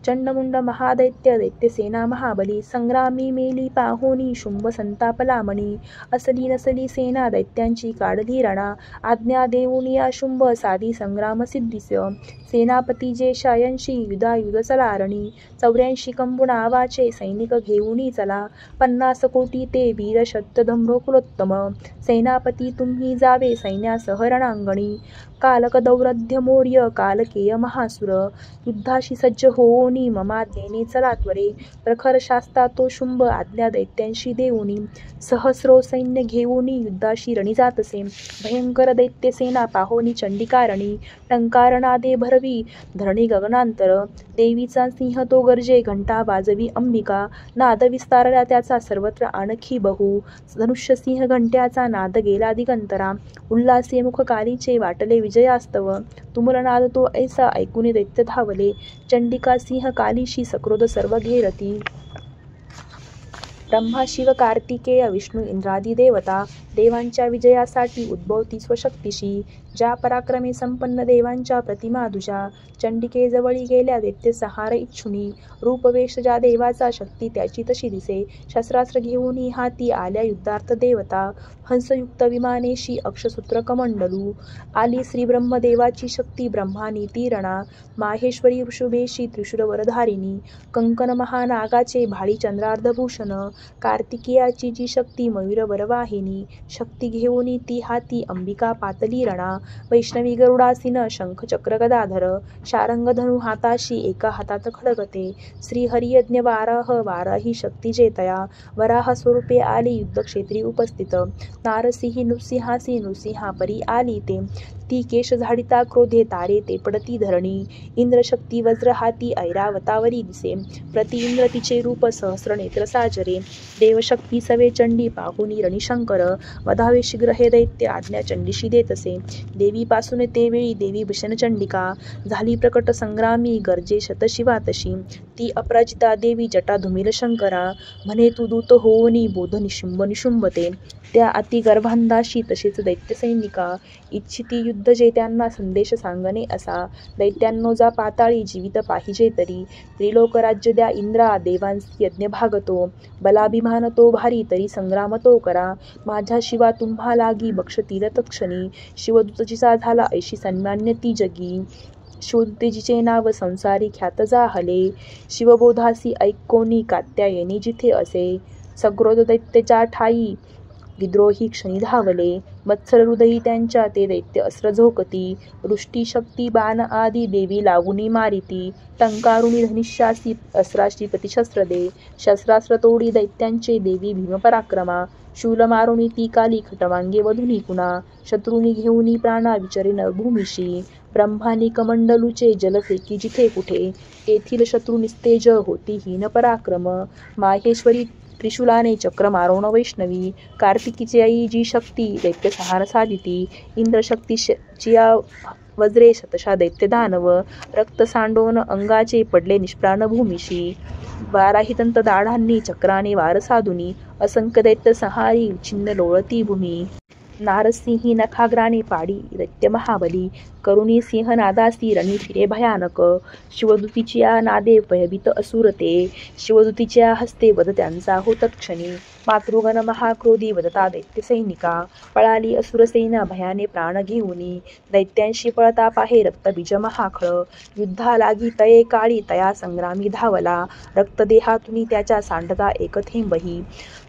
चंडमुंड महादैत्य दैत्यसेना महाबली संग्रामी मेली पाहोनी शुंभ संतापला मणी. असली नसली सेना दैत्यांची काढली रणा आज्ञा देऊन या शुंभ साधी संग्राम सिद्धीस. सेनापती जे शायंशी युधायुध चलारणी 84 कंबुण आवाचे सैनिक घेऊनी चला 50 कोटी ते वीर शतधम्रो कुलोत्तम. सेनापती तुम्ही जावे सैन्यासह रणांगणी कालक दौरध्य मौर्य कालकेय महासुर. युद्धाशी सज्ज होऊनी ममाज्ञेने चला त्वरे प्रखर शास्ता तो शुंभ आज्ञा दैत्यांशी देऊनी. सहस्रो सैन्य घेऊनी युद्धाशी रणी जातसे भयंकर दैत्यसेना पाहोनी चंडिकारणी. टंकारनादे भरवी धरणी गगनांतर देवीचा सिंह तो गर्जे घंटा वाजवी अंबिका. नाद विस्तारला त्याचा सर्वत्र आणखी बहु धनुष्य सिंह घंट्याचा नाद गेला दिगंतरा. उल्हासे मुख कालीचे वाटले विजयास्तव तुमुलनाद तो ऐसा ऐकून दैत्य धावले. चंडिका सिंह कालीशी सक्रोध सर्व घेरती. ब्रह्मा शिव कार्तिकेय विष्णू इंद्रादी देवता देवांच्या विजयासाठी उद्भवती स्वशक्तीशी. ज्या पराक्रमे संपन्न देवांच्या प्रतिमा दुजा चंडिके जवळी गेल्या दैत्य संहार इच्छुनी. रूपवेश ज्या देवाचा शक्ती त्याची तशी दिसे. शस्त्रास्त्र घेऊन हाती आल्या युद्धार्थ देवता हंसयुक्त विमानेशी अक्षसूत्र कमंडलू. आली श्री ब्रह्मदेवाची शक्ती ब्रह्मानी ती रणा. माहेश्वरी वृषभेशी त्रिशूर वरधारिणी कंकण महानागाचे भाळी चंद्रार्धभूषण. कार्तिकेयाची जी शक्ती मयूर वरवाहिनी शक्ती घेऊन ती हाती अंबिका पातली रणा. वैष्णवी गरुडासीन शंख चक्र गदाधर शारंग धनु हाताशी एका हातात खडगते. श्री हरियज्ञ वाराह वाराही शक्ती जेतया वराह स्वरूपे आली युद्धक्षेत्री उपस्थित. नारसिंही नृसिंहासी नृसिंहापरी आली ते ती केश झाडिता क्रोधे तारे ते पडती धरणी. इंद्रशक्ती वज्र हाती ऐरावतावरी दिसे प्रति इंद्र तिचे रूप सहस्र नेत्र साजरे. देवशक्ती सवे चंडी पाहुनी रणिशंकर वधावे शीघ्र हे दैत्य आज्ञा चंडीशी देतसे. देवीपासून ते वेळी देवी भीषण चंडिका झाली प्रकट संग्रामी गर्जे शतशिवा तशी. ती अपराजिता देवी जटा धुमिल शंकरा म्हणे तू दूत होऊनी बोध निशुंभ निशुंभते. त्या अति गर्भांधाशी तसेच दैत्य सैनिका इच्छिती युद्ध जे त्यांना संदेश सांगणे असा. दैत्यांनो जा पाताळी जीवित पाहिजे तरी त्रिलोक राज्य द्या इंद्रा देवांसी यज्ञ भागतो. बलाभिमान तो भारी तरी संग्राम तो करा माझ्या शिवा तुम्हा लागी बक्षतील तत्क्षणी. शिवदूतजीचा झाला ऐशी सन्मान्य ती जगी शिवदूतेजीचे नाव संसारी ख्यात जाहले. शिवबोधासी ऐकोनी कात्यायनी जिथे असे सग्रोध दैत्यच्या ठाई विद्रोही क्षणी धावले. मत्सर हृदयी त्यांच्या ते दैत्य अस्त्र झोकती वृष्टी शक्ती बाण आदी देवी लावुनी मारिती. टंकारुणी धनुष्यासी अस्त्राशी प्रतिशस्त्र दे शस्त्रास्त्र तोडी दैत्यांचे देवी भीमपराक्रमा. शूल मारुणी ती काली खटवांगे वधुनी कुणा शत्रुनी घेऊनी प्राणा विचरे नभूमिशी. ब्रह्मानी कमंडलूचे जल फेकी जिथे कुठे येथील शत्रू निस्तेज होती हीन पराक्रम. माहेश्वरी त्रिशूलाने चक्र मारोण वैष्णवी कार्तिकीची आई जी शक्ती दैत्य संहार साधिती. इंद्रशक्ती चिया वज्रे शतशा दैत्य दानव रक्त सांडोन अंगाचे पडले निष्प्राण भूमिशी. बाराही दंत दाढांनी चक्राने वार साधुनी असंख्य दैत्य संहारी छिन्न लोळती भूमी. नारसिंही नखाग्राने पाडी दैत्य महाबली करुणी सिंहनादासी रणी फिरे भयानक. शिवदूतीच्या नादे भयभीत असुरते शिवदूतीच्या हस्ते वध त्यांचा होत क्षणी. मातृगण महाक्रोधी वदता दैत्य सैनिका पळाली असुरसेना भयाने प्राण घेऊनी. दैत्यांशी पळता पाहे रक्तबीज महाखळ युद्धा लागी तये काळी तया संग्रामी धावला. रक्तदेहातुनी त्याच्या सांडता एक थेंबही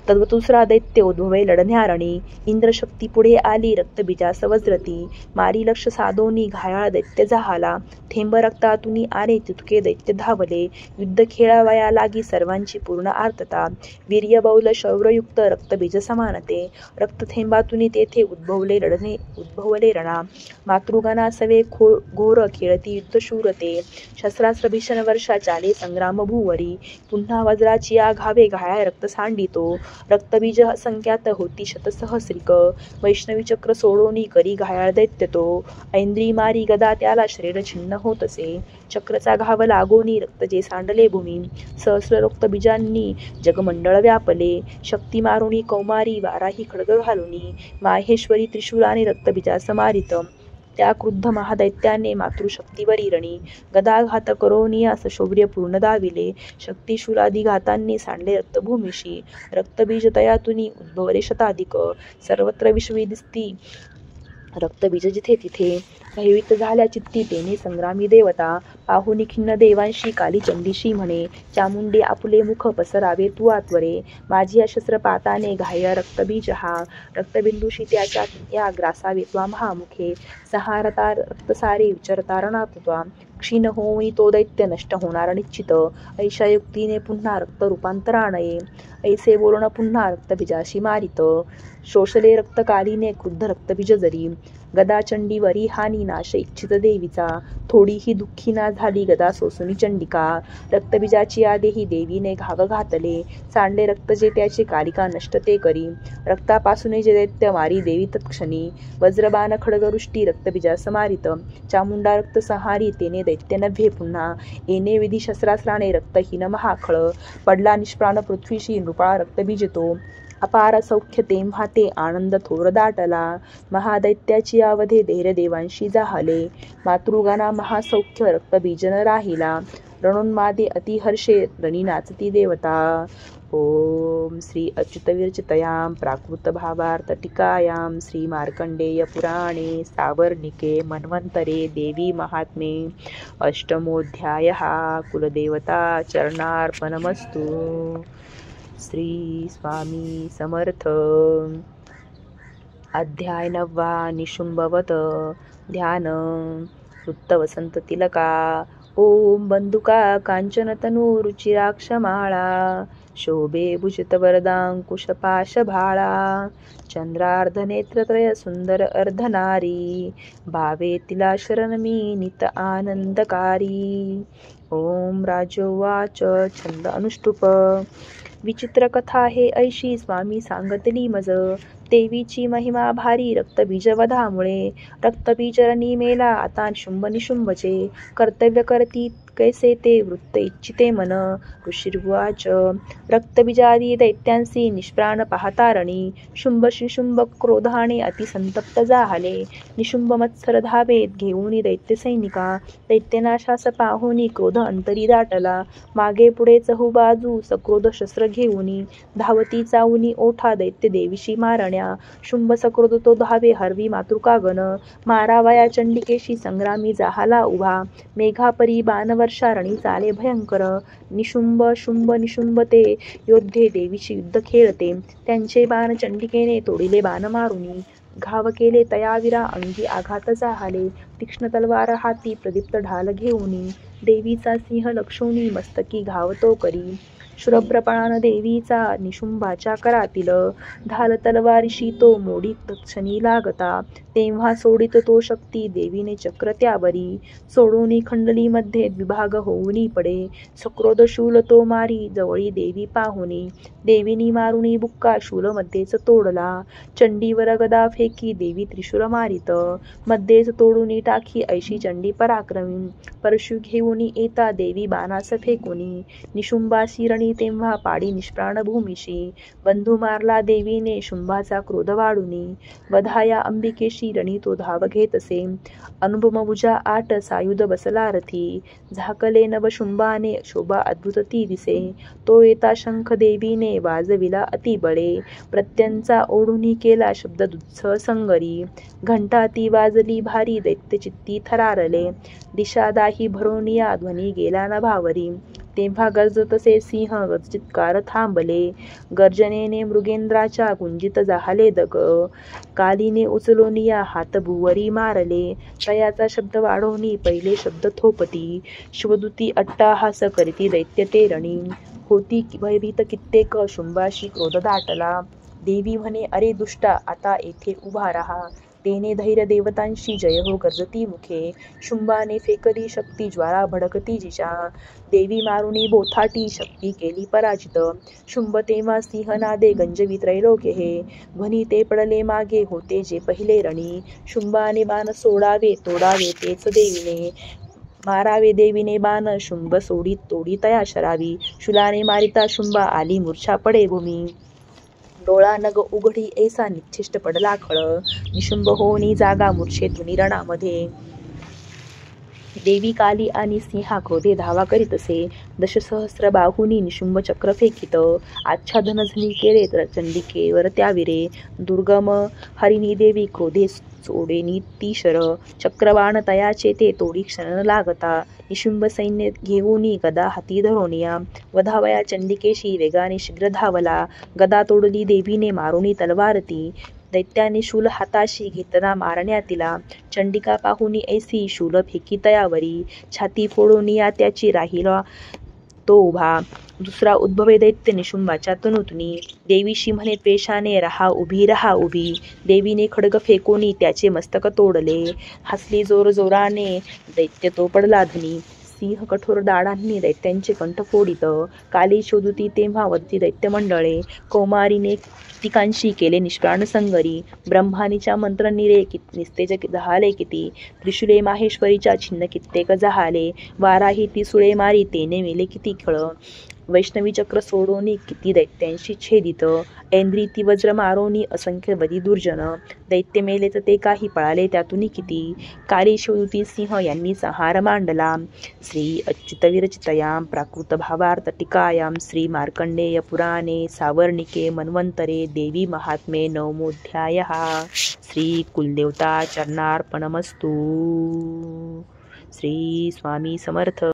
तद्वतुसरा दैत्य उद्भवे लढण्यारणी. इंद्रशक्ती पुढे आली रक्तबीजास वज्रती मारी लक्ष साधोनी घायाळ दैत्य जाहाला. थेंब रक्तातुनी आले तितके दैत्य धावले युद्ध खेळावया लागी सर्वांची पूर्ण आर्तता. वीर्य बौल शौर्ययुक्त रक्तबीज समानते रक्तथेंबातुनी तेथे उद्भवले रणा. मातृगणा सवे घोर खेळती युद्धशूरते शस्त्रास्त्र भीषण वर्षा चाले संग्राम भूवरी. पुन्हा वज्राची आघावे घायाळ रक्त सांडितो रक्तबीज संख्यात होती शतसहस्रिक. वैष्णवी चक्र सोडोनी करी घायाळ दैत्य तो ऐंद्री मारी गदा त्याला शरीर छिन्न होत असे. चक्रचा घाव लागोनी रक्त जे सांडले भूमी. सहस्र रक्तबीजांनी जगमंडळ व्यापले. शक्ती मारुनी कौमारी वाराही खड्ग घालुनी. माहेश्वरी त्रिशूलाने रक्तबीजा समारित. त्या क्रुद्ध महादैत्याने मातृशक्तीवरी रणी. गदाघात करोनियास शौर्य पूर्ण दाविले. शक्तिशूलादी घातांनी सांडले रक्तभूमीशी. रक्तबीज तयातुनी उद्भवले शताधिक. सर्वत्र विश्वी दिसती रक्तबीज जिथे तिथे. भयभीत झाल्या चित्ती तेने संग्रामी देवता. पाहुनी खिन्न देवांशी काली चंडीशी म्हणे. चामुंडे आपुले मुख पसरावे तू आत्वरे. माझी अशस्त्र पाताने घाय रक्तबीज हा. रक्तबिंदूशी त्याच्या या ग्रासावे त्वा महामुखे. सहारता रक्तसारे विचरता रणाकृत्वा. क्षीण होऊनी तो दैत्य नष्ट होणार निश्चित. ऐशा युक्तीने पुन्हा रक्त रूपांतराणये. ऐसे बोलण पुन्हा रक्तबीजाशी मारित. शोषले रक्तकालीने क्रुद्ध रक्तबीज जरी. गदा चंडीवरी हानी नाश इच्छित देवीचा. थोडीही दुःखी ना झाली गदा सोसुनी चंडिका. रक्तबीजाची आदेही देवीने घाव घातले. सांडले रक्त जे त्याचे कालिका नष्ट ते करी. रक्तापासून जे दैत्य मारी देवी तत्क्षणी. वज्रबाण खड्गवृष्टी रक्तबीजा समारित. चामुंडा रक्त संहारी तेने दैत्य नव्हे पुन्हा. येणे विधी शस्त्रास्त्राने रक्तहीन महाखळ. पडला निष्प्राण पृथ्वीशी नृपाळ रक्तबीज तो. अपार सौख्य तेव्हा ते आनंद थोर दाटला. महादैत्याची अवधे धैर्यदेवांशी जाहले. मातृगणा महासौख्य रक्तबीजन राहिला. रणोन्मादे अतिहर्षे रणी नाचती देवता. ओम श्री अच्युतविरचितयां प्राकृत भावार्थ टीकायां श्री मार्कंडेय पुराणे सावर्णिके मन्वंतरे देवी महात्मे अष्टमोऽध्यायः. कुलदेवता चरणार्पणमस्तु. श्री स्वामी समर्थ. अध्याय 9. निशुंभवत. ध्यान. वृत्तवसंत तिलका. ओम बंदुका कांचनतनू रुचिराक्षमाळा. शोभे भुजतवरदांकुशपाशभाळा. चंद्रार्धनेत्रत्रय सुंदर अर्धनारी. भावे तिला शरण मी नित आनंदकारी. ओम राजोवाच. छंद अनुष्टुप. विचित्र कथा हे ऐशी स्वामी सांगतली मज. देवीची महिमा भारी रक्तबीज वधामुळे. रक्तबीज रणी मेला आता शुंभ निशुंभचे. कर्तव्य करती कैसे ते वृत्त इच्छिते मन. ऋषिर्वाच. रक्तबीजादी दैत्यांसी निष्प्राण पाहता रणी. शुंभ निशुंभ क्रोधाने अतिसंतप्त जाहले. निशुंभ मत्सर धावेत घेऊनी दैत्य सैनिका. दैत्यनाशास पाहुनी क्रोध अंतरी दाटला. मागे पुढे चहूबाजू सक्रोध शस्त्र घेऊनी. धावती चावुनी ओठा दैत्य देवीशी मारण्या. शुंभ सक्रोध तो धावे हरवी मातृकागण. मारावया चंडिकेशी संग्रामी जाहाला उभा. मेघापरी बाणवर्षा रणी चाले भयंकर. निशुंभ शुंभ निशुंभ ते योद्धे देवीशी युद्ध खेळते. त्यांचे बाण चंडिकेने तोडिले बाण मारुनी. घाव केले तयाविरा अंगी आघात जाहले. तीक्ष्ण तलवार हाती प्रदीप्त ढाल घेऊनी. देवीचा सिंह लक्षोनी मस्तकी घाव तो करी. शुभ्रपणान देवीचा निशुंभाच्या करातील. ढाल तलवारीशी तो मोडी तत्क्षणी लागता. तेव्हा सोडित तो शक्ती देवीने चक्र त्यावरी. सोडूनी खंडली मध्ये विभाग होऊनी पडे. सक्रोध शूल तो मारी जवळी देवी पाहुनी. देवीनी मारुनी बुक्का शूल मध्येच तोडला. चंडीवर गदा फेकी देवी त्रिशूल मारित. मध्येच तोडूनी टाकी ऐशी चंडी पराक्रमी. परशु घेऊनी येता देवी बाणास फेकुनी. निशुंभासी रणी तेव्हा पाडी निष्प्राण भूमीशी. बंधू मारला देवीने शुंभाचा क्रोध वाढुनी. वधाया अंबिकेशी रणी तो धाव घेत असे. अनुपमभुजा 8 सायुध बसला रथी. झाकले नभ शुंभाने शोभा अद्भुत ती दिसे. तो येता शंख देवीने वाजविला अतिबळे. प्रत्यंचा ओढुनी केला शब्द दुत्सह संगरी. घंटा ती वाजली भारी दैत्य चित्ती थरारले. दिशादाही भरोनिया ध्वनी गेला नभावरी. तेव्हा गर्जतसे सिंह चित्कार थांबले. गर्जनेने मृगेंद्राच्या कुंजित जाहले दग. कालीने उचलोनिया हात भुवरी मारले. तयाचा शब्द वाढवणी पहिले शब्द थोपती. शिवदूती अट्टाहास करीती दैत्य ते रणी. होती भयभीत कित्येक शुंभाशी क्रोध दाटला. देवी म्हणे अरे दुष्टा आता येथे उभा राहा. तेने धैर्य देवतांशी जय हो गर्जती मुखे. शुंभाने फेकली शक्ती ज्वाला भडकती जिजा. देवी मारुनी बोथाटी शक्ती केली पराजित. शुंभ तेव्हा सिंहनादे गंजवी त्रैलोक्य हे. ध्वनी ते पडले मागे होते जे पहिले रणी. शुंभाने बाण सोडावे तोडावे तेच देवीने. मारावे देवीने बाण शुंभ सोडी तोडी तया शरावी. शूलाने मारिता शुंभा आली मूर्छा पडे भूमी. डोळा नग उघडी ऐसा निच्छिष्ट पडला खळ. निशुंभ होनी जागा मूर्छेतुनी रणामध्ये. देवी काली आणि सिंहा क्रोधे धावा करीत असे. दशसहस्र बाहुनी निशुंभ चक्र फेकित. आच्छादन झनी केले चंडिकेवर त्या विरे. दुर्गम हरिणी देवी क्रोधे सोडेनी ती शर. चक्रबाण तयाचे ते तोडी क्षण न लागता. निशुंभ सैन्य घेऊनी गदा हाती धरोनिया. वधावया चंडिकेशी वेगाने शीघ्र धावला. गदा तोडली देवीने मारुनी तलवार ती. दैत्याने शूल हाताशी घेतना मारण्या तिला. चंडिका पाहुनी ऐसी शूल फेकी तयावरी. छाती फोडूनिया त्याची राहिला तो उभा. दुसरा उद्भवे दैत्य निशुंभाच्या तनूतनी. देवीशी म्हणे त्वेषाने रहा उभी. देवीने खड्ग फेकोनी त्याचे मस्तक तोडले. हसली जोर जोराने दैत्य तो पडला धनी. सिंह कठोर दाडांनी दैत्यांचे कंठ फोडित. काली शोधती तेव्हा वदती दैत्य मंडळे. कौमारीने कितिकांशी केले निष्प्राण संगरी. ब्रह्मानीच्या मंत्र निस्तेज झाले किती. त्रिशूले माहेश्वरीच्या छिन्न कित्येक जहाले. वाराही ती सुळे मारी तेने मेले किती खळ. वैष्णवी चक्र सोडोनी किती दैत्यांशी छेदित. ऐंद्री ती वज्र मारोनी असंख्य बदी दुर्जन. दैत्य मेलेत ते काही पळाले त्यातून किती. काली शोधुती सिंह यांनी संहार मांडला. श्री अच्युत विरचितयां प्राकृत भावार्थ टीकायां श्री मार्कंडेय पुराणे सावर्णिके मन्वंतरे देवी महात्म्ये नवमोऽध्यायः. श्री कुलदेवता चरणार्पणमस्तु. श्री स्वामी समर्थ.